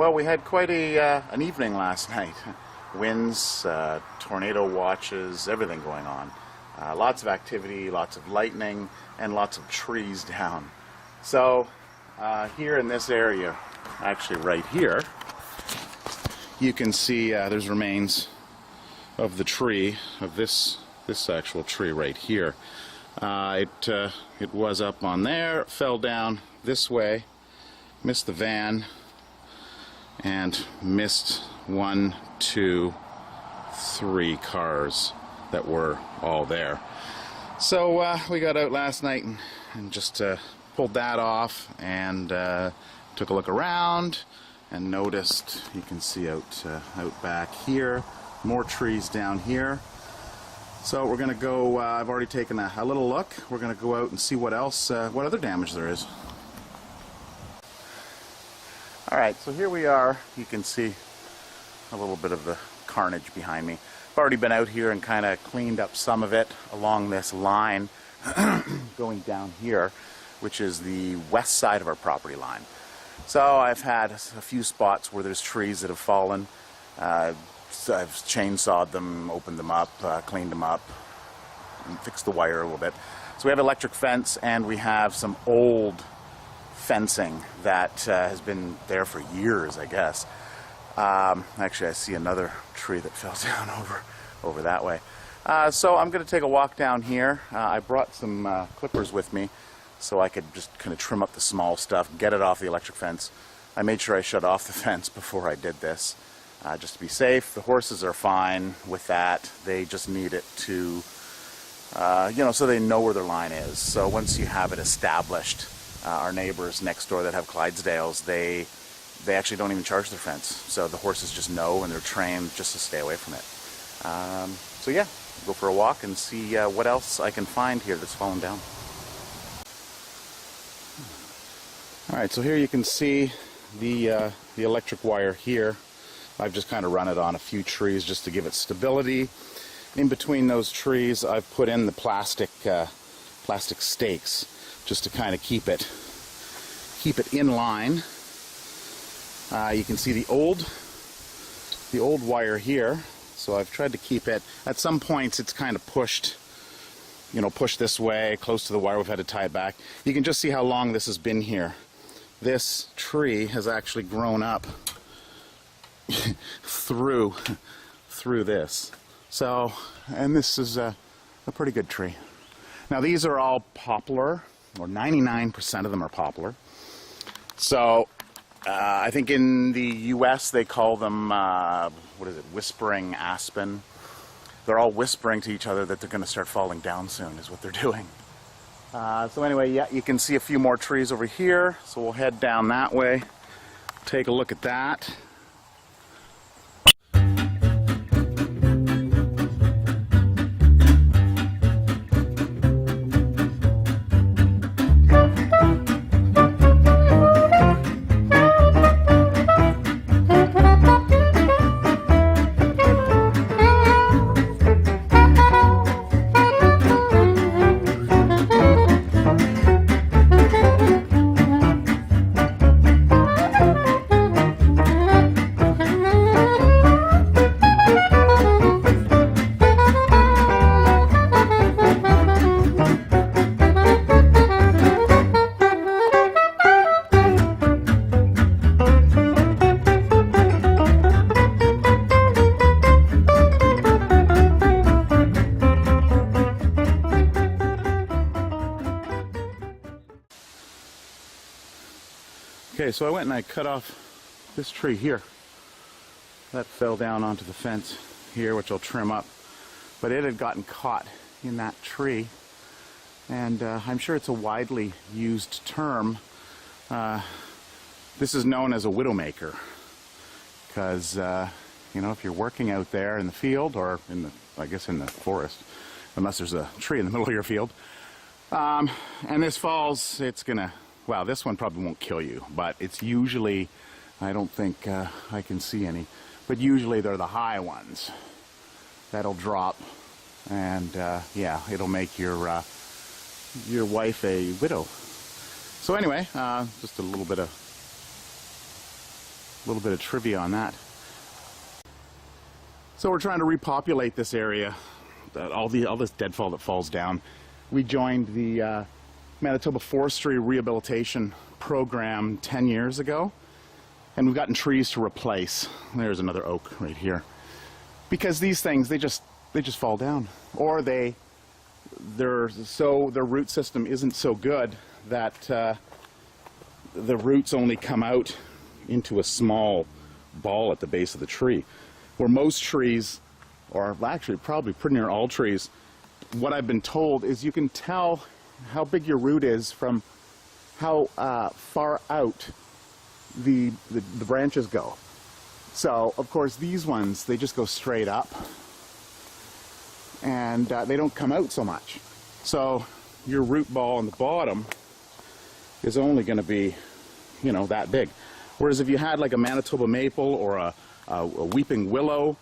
Well, we had quite an evening last night. Winds, tornado watches, everything going on. Lots of activity, lots of lightning, and lots of trees down. So here in this area, actually right here, you can see there's remains of the tree, of this actual tree right here. It was up on there, fell down this way, missed the van, and missed 1, 2, 3 cars that were all there. So we got out last night and just pulled that off and took a look around and noticed, you can see out back here, more trees down here. So we're going to go, I've already taken a little look. We're going to go out and see what else, what other damage there is. Alright, so here we are. You can see a little bit of the carnage behind me. I've already been out here and kind of cleaned up some of it along this line going down here, which is the west side of our property line. So I've had a few spots where there's trees that have fallen. So I've chainsawed them, opened them up, cleaned them up, and fixed the wire a little bit. So we have electric fence and we have some old fencing that has been there for years, I guess. Actually, I see another tree that fell down over that way. So I'm going to take a walk down here. I brought some clippers with me so I could just kind of trim up the small stuff, get it off the electric fence. I made sure I shut off the fence before I did this, just to be safe. The horses are fine with that. They just need it to, so they know where their line is. So once you have it established, our neighbors next door that have Clydesdales, they actually don't even charge their fence. So the horses just know and they're trained just to stay away from it. So yeah, go for a walk and see what else I can find here that's fallen down. Alright, so here you can see the electric wire here. I've just kind of run it on a few trees just to give it stability. In between those trees I've put in the plastic stakes just to kind of keep it in line. You can see the old wire here, so I've tried to keep it. At some points it's kind of pushed this way close to the wire. We've had to tie it back. You can just see how long this has been here. This tree has actually grown up through this. So, and this is a pretty good tree. Now these are all poplar, or 99% of them are poplar. So I think in the US they call them, whispering aspen. They're all whispering to each other that they're going to start falling down soon is what they're doing. So anyway, yeah, you can see a few more trees over here, so we'll head down that way, take a look at that. Okay, so I went and I cut off this tree here. That fell down onto the fence here, which I'll trim up. But it had gotten caught in that tree. And I'm sure it's a widely used term. This is known as a widowmaker. Because, if you're working out there in the field, or in the forest, unless there's a tree in the middle of your field, and this falls, it's gonna, well, this one probably won't kill you, but it's usually, I don't think I can see any, but usually they're the high ones that'll drop, and yeah, it'll make your wife a widow. So anyway, just a little bit of little bit of trivia on that. So we're trying to repopulate this area, all this deadfall that falls down. We joined the Manitoba Forestry Rehabilitation Program 10 years ago, and we've gotten trees to replace. There's another oak right here. Because these things, they just fall down, or their root system isn't so good that the roots only come out into a small ball at the base of the tree. Where most trees, or actually probably pretty near all trees, what I've been told is you can tell how big your root is from how far out the branches go. So, of course, these ones, they just go straight up, and they don't come out so much. So your root ball on the bottom is only going to be, you know, that big. Whereas if you had like a Manitoba maple or a weeping willow,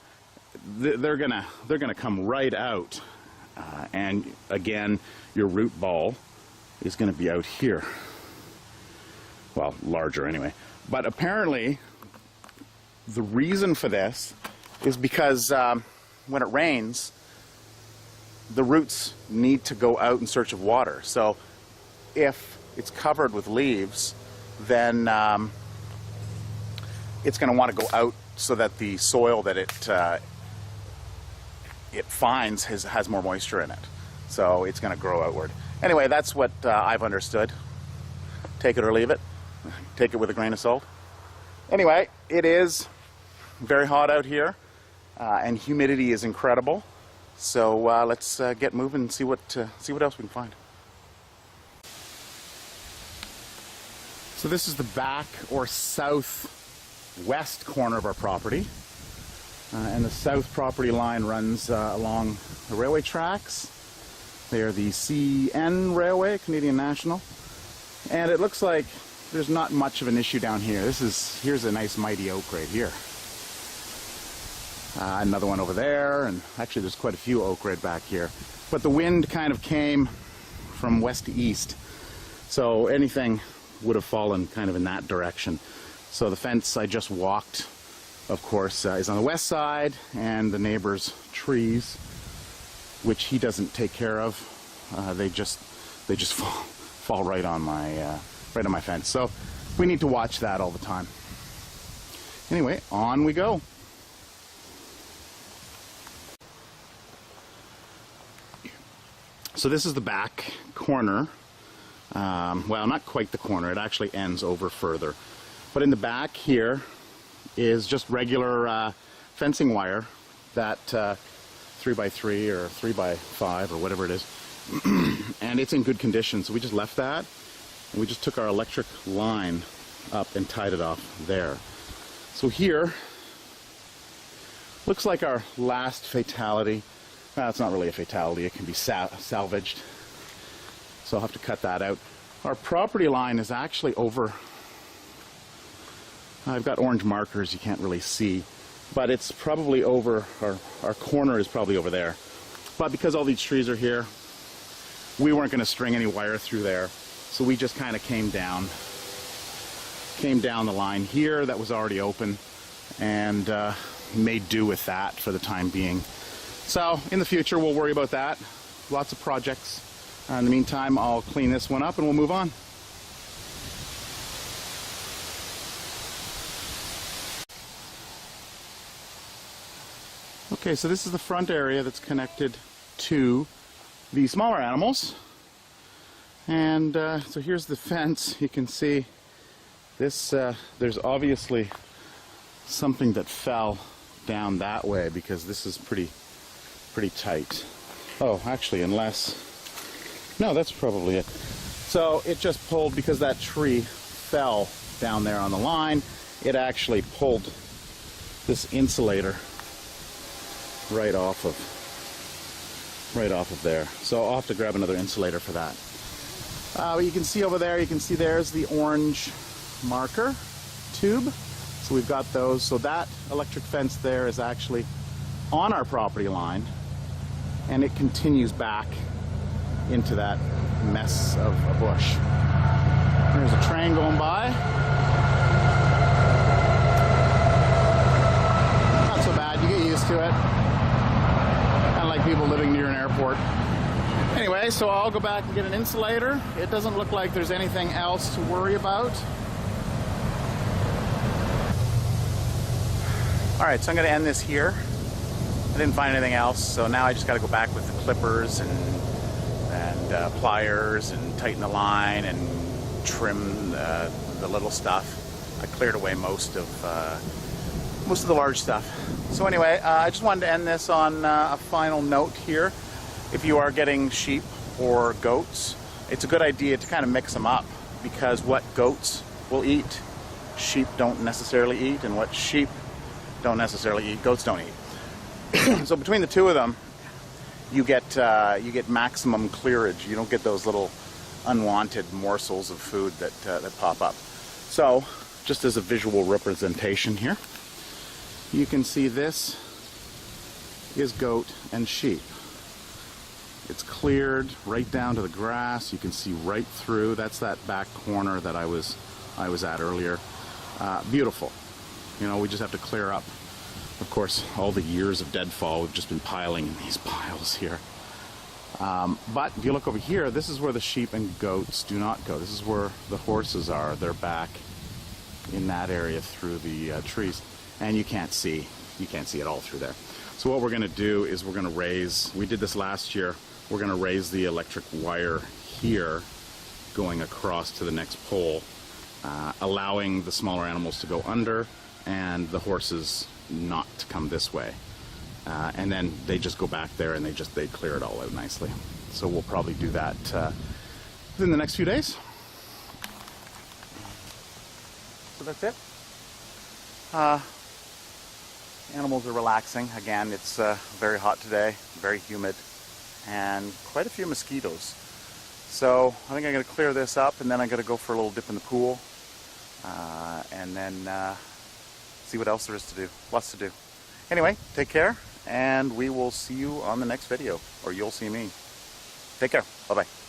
they're gonna come right out, and again, your root ball is going to be out here. Well, larger anyway. But apparently, the reason for this is because when it rains, the roots need to go out in search of water. So if it's covered with leaves, then it's going to want to go out so that the soil that it finds has more moisture in it. So it's going to grow outward. Anyway, that's what I've understood. Take it or leave it. Take it with a grain of salt. Anyway, it is very hot out here, and humidity is incredible. So let's get moving and see what else we can find. So this is the back or southwest corner of our property, and the south property line runs along the railway tracks. They are the CN Railway, Canadian National, and it looks like there's not much of an issue down here. Here's a nice mighty oak right here. Another one over there, and actually there's quite a few oak right back here. But the wind kind of came from west to east, so anything would have fallen kind of in that direction. So the fence I just walked, of course, is on the west side, and the neighbor's trees, which he doesn't take care of, they just fall right on my fence. So we need to watch that all the time. Anyway, on we go. So this is the back corner. Well, not quite the corner. It actually ends over further. But in the back here is just regular fencing wire, that 3x3 or 3x5 or whatever it is. And it's in good condition. So we just left that, and we just took our electric line up and tied it off there. So here looks like our last fatality. It's not really a fatality, it can be salvaged, so I'll have to cut that out. Our property line is actually over, I've got orange markers you can't really see, but it's probably over, our corner is probably over there. But because all these trees are here, we weren't going to string any wire through there, so we just kind of came down the line here that was already open, and made do with that for the time being. So in the future we'll worry about that. Lots of projects. In the meantime, I'll clean this one up and we'll move on. Okay, so this is the front area that's connected to the smaller animals. And so here's the fence. You can see this, there's obviously something that fell down that way, because this is pretty tight. Oh, actually, unless, no, that's probably it. So it just pulled, because that tree fell down there on the line, it actually pulled this insulator right off of there. So I'll have to grab another insulator for that. But you can see over there, you can see there's the orange marker tube. So we've got those. So that electric fence there is actually on our property line, and it continues back into that mess of a bush. There's a train going by. to it. Kind of like people living near an airport. Anyway, so I'll go back and get an insulator. It doesn't look like there's anything else to worry about. Alright, so I'm going to end this here. I didn't find anything else, so now I just got to go back with the clippers and pliers and tighten the line and trim the little stuff. I cleared away most of the large stuff. So anyway, I just wanted to end this on a final note here. If you are getting sheep or goats, it's a good idea to kind of mix them up, because what goats will eat, sheep don't necessarily eat, and what sheep don't necessarily eat, goats don't eat. So between the two of them, you get maximum clearage. You don't get those little unwanted morsels of food that pop up. So, just as a visual representation here, you can see this is goat and sheep. It's cleared right down to the grass. You can see right through. That's that back corner that I was at earlier. Beautiful. You know, we just have to clear up. Of course, all the years of deadfall, we've just been piling in these piles here. But if you look over here, this is where the sheep and goats do not go. This is where the horses are. They're back in that area through the trees, and you can't see it all through there. So what we're going to do is we're going to raise, we did this last year, we're going to raise the electric wire here going across to the next pole, allowing the smaller animals to go under and the horses not to come this way. And then they just go back there and they clear it all out nicely. So we'll probably do that within the next few days. So that's it. Animals are relaxing. Again, it's very hot today, very humid, and quite a few mosquitoes. So I think I'm going to clear this up, and then I'm going to go for a little dip in the pool, and then see what else there is to do. Lots to do. Anyway, take care, and we will see you on the next video, or you'll see me. Take care. Bye-bye.